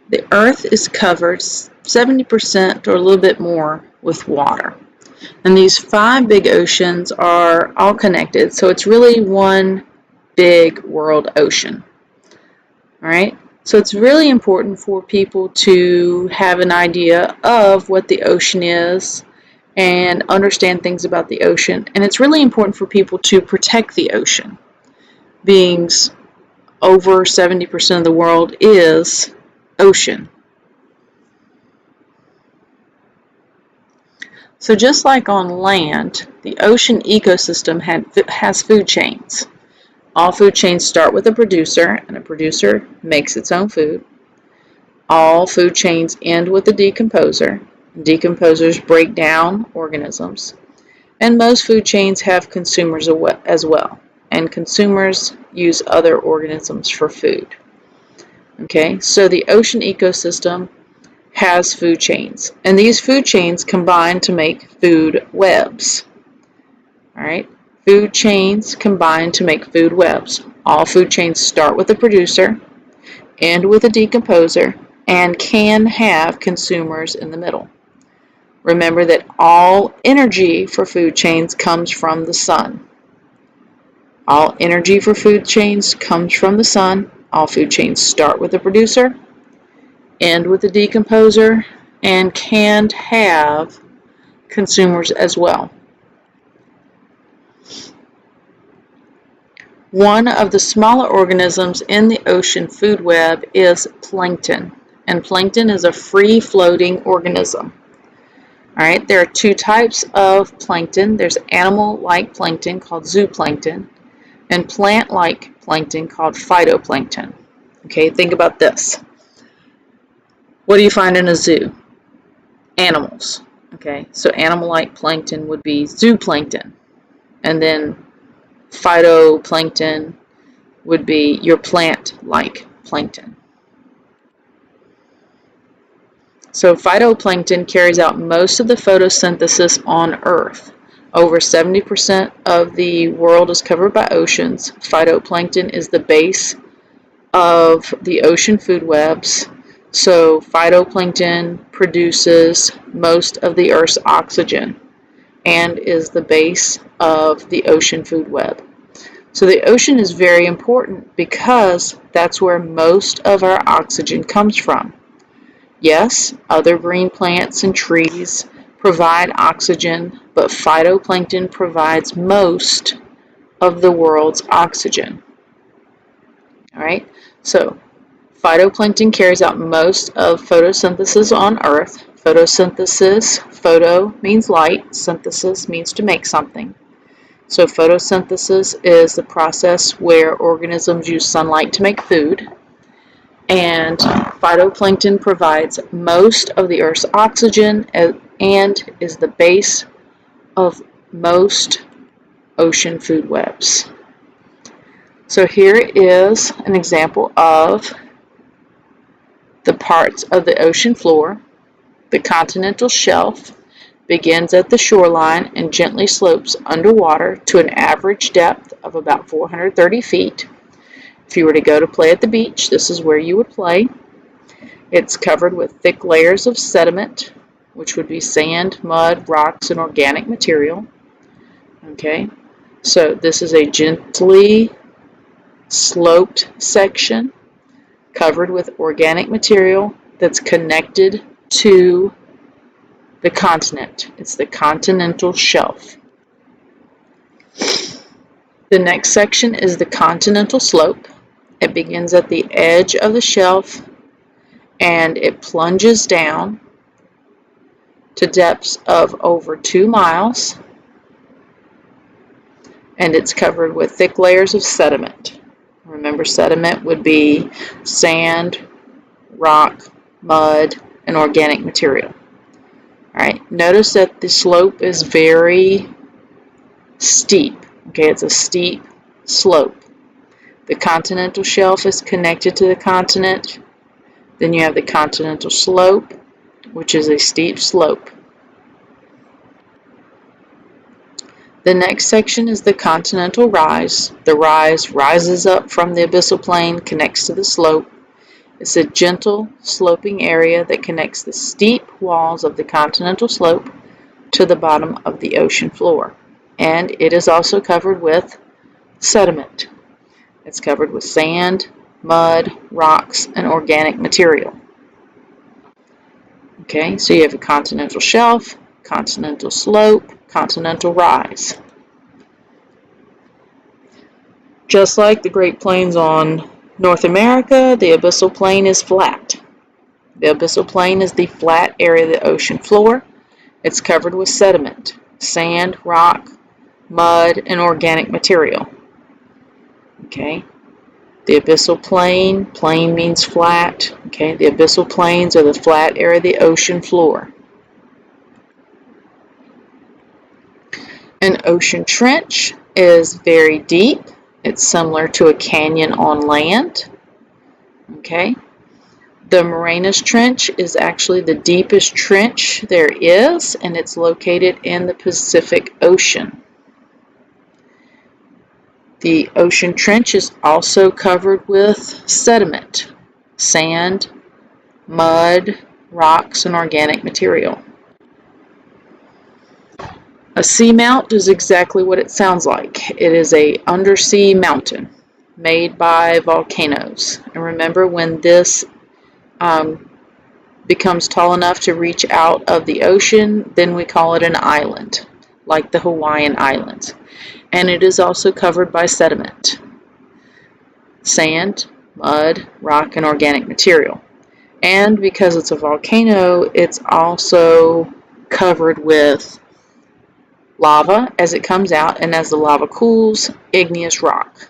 The Earth is covered 70% or a little bit more with water. And these 5 big oceans are all connected, so it's really one big world ocean. All right? So it's really important for people to have an idea of what the ocean is and understand things about the ocean. And it's really important for people to protect the ocean. Being over 70% of the world is ocean. So just like on land, the ocean ecosystem has food chains. All food chains start with a producer, and a producer makes its own food. All food chains end with a decomposer. Decomposers break down organisms. And most food chains have consumers as well. And consumers use other organisms for food. Okay, so the ocean ecosystem has food chains, and these food chains combine to make food webs. All right, food chains combine to make food webs. All food chains start with a producer, end with a decomposer, and can have consumers in the middle. Remember that all energy for food chains comes from the sun. All energy for food chains comes from the sun. All food chains start with a producer, end with a decomposer, and can have consumers as well. One of the smaller organisms in the ocean food web is plankton, and plankton is a free-floating organism. All right, there are 2 types of plankton. There's animal-like plankton called zooplankton, and plant-like plankton called phytoplankton. Okay, think about this. What do you find in a zoo? Animals. Okay, so animal-like plankton would be zooplankton, and then phytoplankton would be your plant-like plankton. So phytoplankton carries out most of the photosynthesis on Earth. Over 70% of the world is covered by oceans. Phytoplankton is the base of the ocean food webs. So phytoplankton produces most of the Earth's oxygen and is the base of the ocean food web. So the ocean is very important because that's where most of our oxygen comes from. Yes, other green plants and trees provide oxygen, but phytoplankton provides most of the world's oxygen. All right, so phytoplankton carries out most of photosynthesis on Earth. Photosynthesis, photo means light, synthesis means to make something. So photosynthesis is the process where organisms use sunlight to make food. And phytoplankton provides most of the Earth's oxygen and is the base of most ocean food webs. So here is an example of the parts of the ocean floor. The continental shelf begins at the shoreline and gently slopes underwater to an average depth of about 430 feet. If you were to go to play at the beach, this is where you would play. It's covered with thick layers of sediment, which would be sand, mud, rocks, and organic material. Okay, so this is a gently sloped section covered with organic material that's connected to the continent. It's the continental shelf. The next section is the continental slope. It begins at the edge of the shelf and it plunges down to depths of over 2 miles, and it's covered with thick layers of sediment. Remember, sediment would be sand, rock, mud, and organic material. All right, notice that the slope is very steep. Okay, it's a steep slope. The continental shelf is connected to the continent. Then you have the continental slope, which is a steep slope. The next section is the continental rise. The rise rises up from the abyssal plain, connects to the slope, It's a gentle, sloping area that connects the steep walls of the continental slope to the bottom of the ocean floor. And it is also covered with sediment. It's covered with sand, mud, rocks, and organic material. Okay, so you have a continental shelf, continental slope, continental rise. Just like the Great Plains on North America, the abyssal plain is flat. The abyssal plain is the flat area of the ocean floor. It's covered with sediment, sand, rock, mud, and organic material. Okay, the abyssal plain, plain means flat. Okay, the abyssal plains are the flat area of the ocean floor. An ocean trench is very deep. It's similar to a canyon on land. Okay. The Marianas Trench is actually the deepest trench there is, and it's located in the Pacific Ocean. The ocean trench is also covered with sediment, sand, mud, rocks, and organic material. A seamount is exactly what it sounds like. It is an undersea mountain made by volcanoes. And remember, when this becomes tall enough to reach out of the ocean, then we call it an island, like the Hawaiian Islands. And it is also covered by sediment, sand, mud, rock, and organic material. And because it's a volcano, it's also covered with lava as it comes out, and as the lava cools, igneous rock.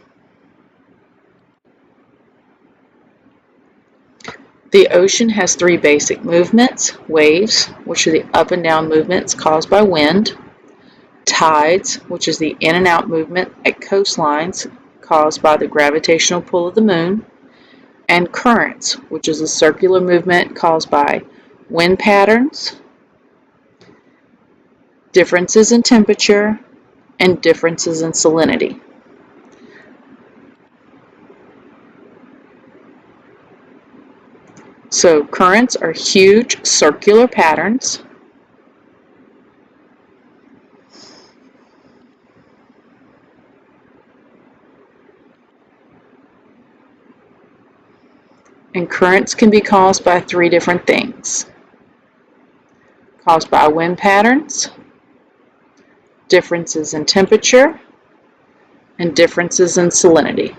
The ocean has three basic movements: waves, which are the up and down movements caused by wind; tides, which is the in and out movement at coastlines caused by the gravitational pull of the moon; and currents, which is a circular movement caused by wind patterns, differences in temperature, and differences in salinity. So currents are huge circular patterns. And currents can be caused by three different things: caused by wind patterns, differences in temperature, and differences in salinity.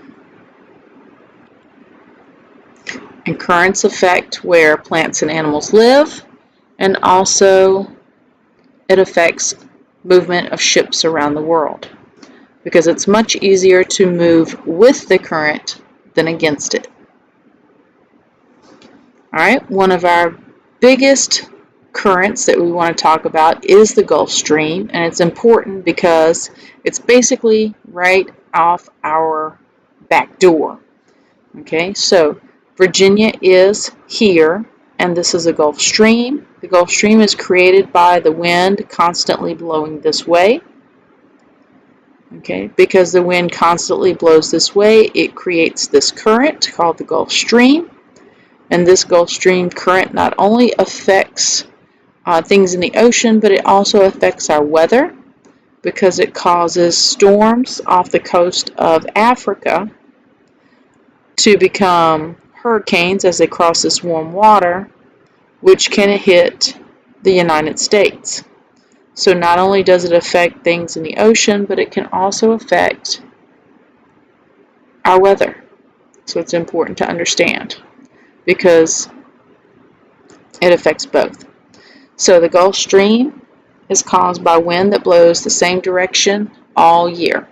And currents affect where plants and animals live, and also it affects movement of ships around the world, because it's much easier to move with the current than against it. All right, one of our biggest currents that we want to talk about is the Gulf Stream, and it's important because it's basically right off our back door. Okay, so Virginia is here, and this is a Gulf Stream. The Gulf Stream is created by the wind constantly blowing this way. Okay, because the wind constantly blows this way, it creates this current called the Gulf Stream. And this Gulf Stream current not only affects things in the ocean, but it also affects our weather, because it causes storms off the coast of Africa to become hurricanes as they cross this warm water, which can hit the United States. So not only does it affect things in the ocean, but it can also affect our weather. So it's important to understand, because it affects both. So the Gulf Stream is caused by wind that blows the same direction all year.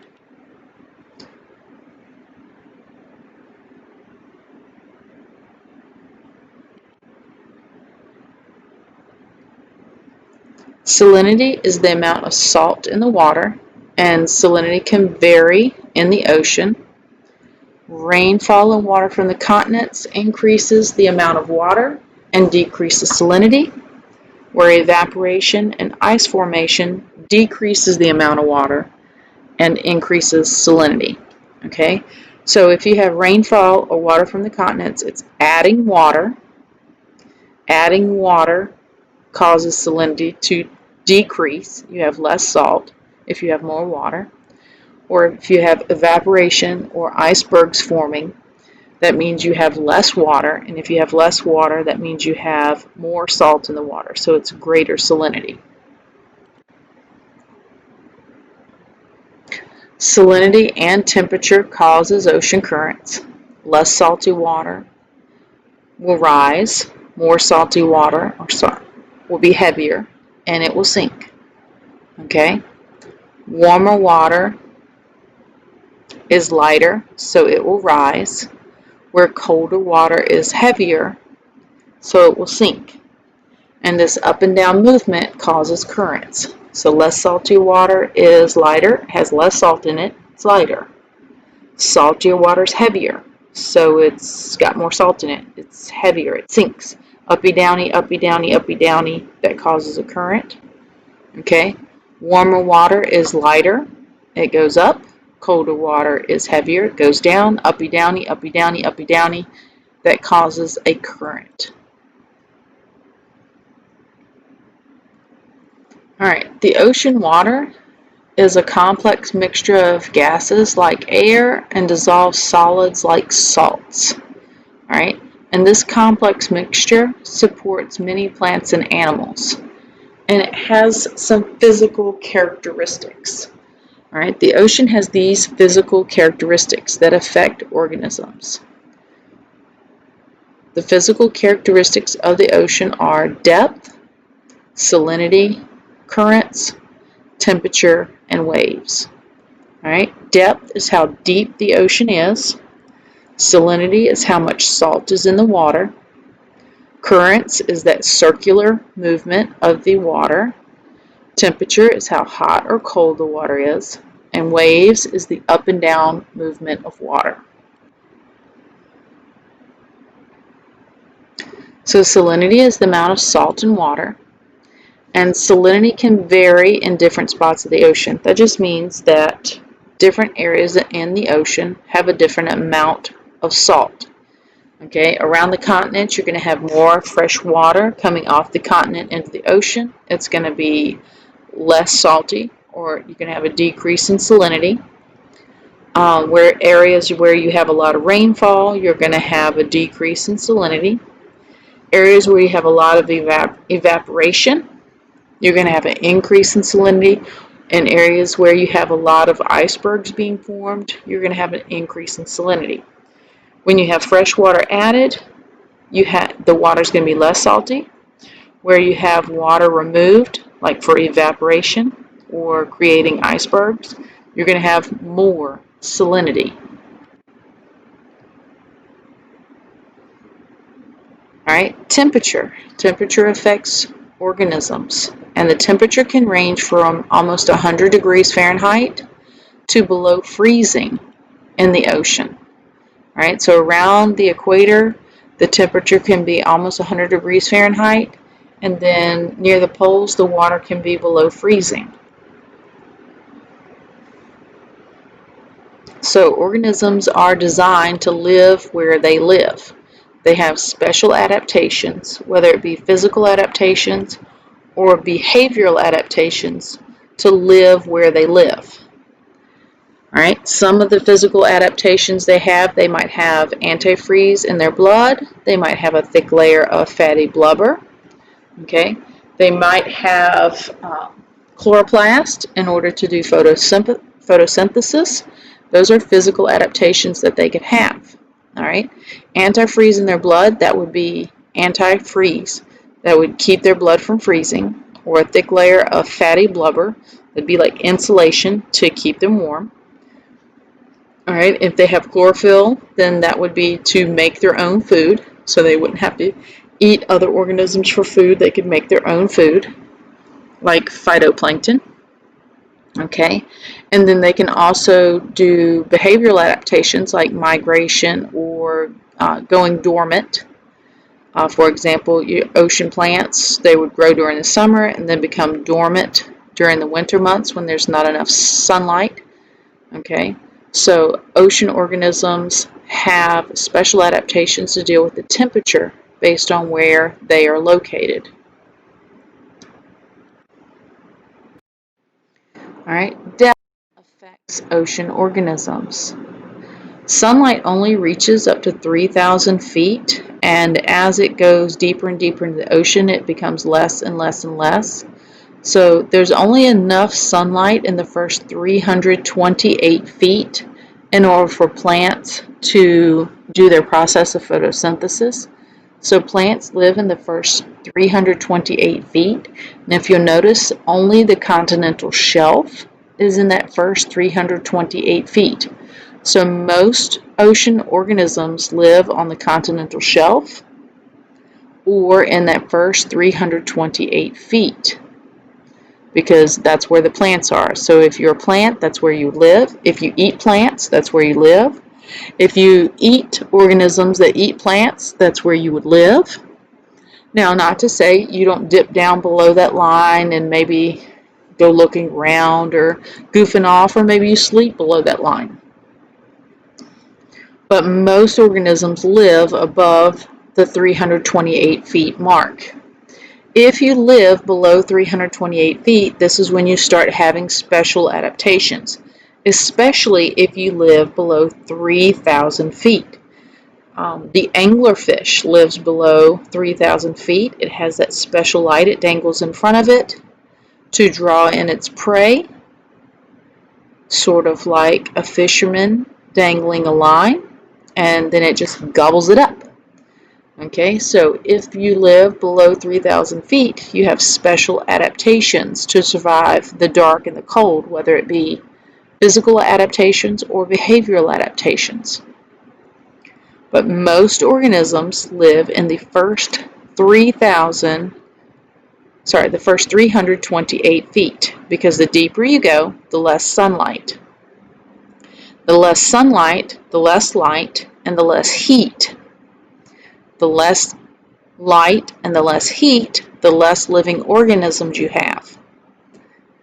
Salinity is the amount of salt in the water, and salinity can vary in the ocean. Rainfall and water from the continents increases the amount of water and decreases salinity, where evaporation and ice formation decreases the amount of water and increases salinity. Okay, So if you have rainfall or water from the continents, it's adding water. Adding water causes salinity to decrease. You have less salt if you have more water. Or if you have evaporation or icebergs forming, that means you have less water. And if you have less water, that means you have more salt in the water. So it's greater salinity. Salinity and temperature causes ocean currents. Less salty water will rise. More salty water will be heavier and it will sink. Okay? Warmer water is lighter, so it will rise, where colder water is heavier, so it will sink. And this up and down movement causes currents. So less salty water is lighter, has less salt in it, it's lighter. Saltier water is heavier, so it's got more salt in it, it's heavier, it sinks. Uppy downy, uppy downy, uppy downy, that causes a current. Okay? Warmer water is lighter, it goes up. Colder water is heavier, it goes down. Uppy downy, uppy downy, uppy downy, that causes a current. Alright, the ocean water is a complex mixture of gases like air and dissolved solids like salts. Alright, and this complex mixture supports many plants and animals. And it has some physical characteristics. All right, the ocean has these physical characteristics that affect organisms. The physical characteristics of the ocean are depth, salinity, currents, temperature, and waves. All right, depth is how deep the ocean is. Salinity is how much salt is in the water. Currents is that circular movement of the water. Temperature is how hot or cold the water is, and waves is the up and down movement of water. So salinity is the amount of salt in water, and salinity can vary in different spots of the ocean. That just means that different areas in the ocean have a different amount of salt. Okay, around the continents, you're going to have more fresh water coming off the continent into the ocean. It's going to be less salty, or you're going to have a decrease in salinity. Where areas where you have a lot of rainfall, you're going to have a decrease in salinity. Areas where you have a lot of evaporation, you're going to have an increase in salinity. In areas where you have a lot of icebergs being formed, you're going to have an increase in salinity. When you have fresh water added, the water is going to be less salty. Where you have water removed, like for evaporation or creating icebergs, you're going to have more salinity. All right, temperature. Temperature affects organisms, and the temperature can range from almost 100 degrees Fahrenheit to below freezing in the ocean. All right, so around the equator, the temperature can be almost 100 degrees Fahrenheit, and then near the poles, the water can be below freezing. So organisms are designed to live where they live. They have special adaptations, whether it be physical adaptations or behavioral adaptations, to live where they live. All right, some of the physical adaptations they might have antifreeze in their blood. They might have a thick layer of fatty blubber. Okay, they might have chloroplast in order to do photosynthesis. Those are physical adaptations that they could have. All right, antifreeze in their blood, that would be antifreeze. That would keep their blood from freezing, or a thick layer of fatty blubber. That'd be like insulation to keep them warm. All right, if they have chlorophyll, then that would be to make their own food, so they wouldn't have to eat other organisms for food. They could make their own food, like phytoplankton. Okay, and then they can also do behavioral adaptations like migration or going dormant. For example, ocean plants, they would grow during the summer and then become dormant during the winter months when there's not enough sunlight. Okay, So ocean organisms have special adaptations to deal with the temperature based on where they are located. All right, depth affects ocean organisms. Sunlight only reaches up to 3,000 feet, and as it goes deeper and deeper into the ocean, it becomes less and less and less. So there's only enough sunlight in the first 328 feet in order for plants to do their process of photosynthesis. So plants live in the first 328 feet. And if you'll notice, only the continental shelf is in that first 328 feet. So most ocean organisms live on the continental shelf or in that first 328 feet, because that's where the plants are. So if you're a plant, that's where you live. If you eat plants, that's where you live. If you eat organisms that eat plants, that's where you would live. Now, not to say you don't dip down below that line and maybe go looking around or goofing off, or maybe you sleep below that line. But most organisms live above the 328 feet mark. If you live below 328 feet, this is when you start having special adaptations, especially if you live below 3,000 feet. The anglerfish lives below 3,000 feet. It has that special light it dangles in front of it to draw in its prey, sort of like a fisherman dangling a line, and then it just gobbles it up. Okay, so if you live below 3,000 feet, you have special adaptations to survive the dark and the cold, whether it be physical adaptations or behavioral adaptations. But most organisms live in the first 328 feet, because the deeper you go, the less sunlight. The less sunlight, the less light, and the less heat. The less light and the less heat, the less living organisms you have.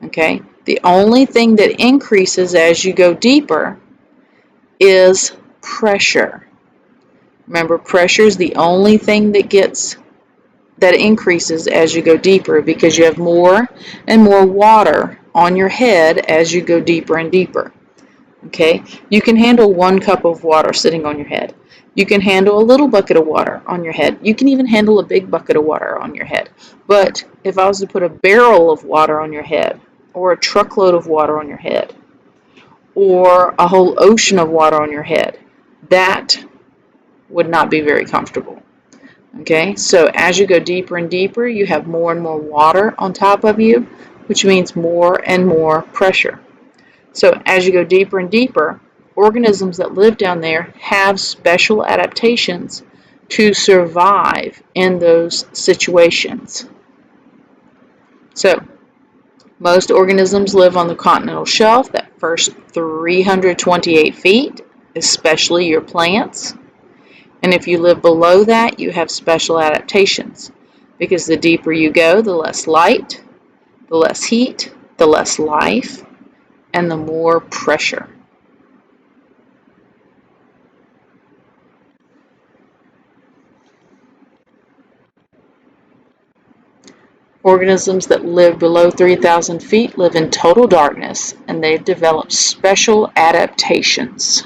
Okay? The only thing that increases as you go deeper is pressure. Remember, pressure is the only thing that increases as you go deeper, because you have more and more water on your head as you go deeper and deeper. Okay? You can handle 1 cup of water sitting on your head. You can handle a little bucket of water on your head. You can even handle a big bucket of water on your head. But if I was to put a barrel of water on your head, or a truckload of water on your head, or a whole ocean of water on your head, that would not be very comfortable. Okay, so as you go deeper and deeper, you have more and more water on top of you, which means more and more pressure. So as you go deeper and deeper, organisms that live down there have special adaptations to survive in those situations. So most organisms live on the continental shelf, that first 328 feet, especially your plants. And if you live below that, you have special adaptations, because the deeper you go, the less light, the less heat, the less life, and the more pressure. Organisms that live below 3,000 feet live in total darkness, and they've developed special adaptations.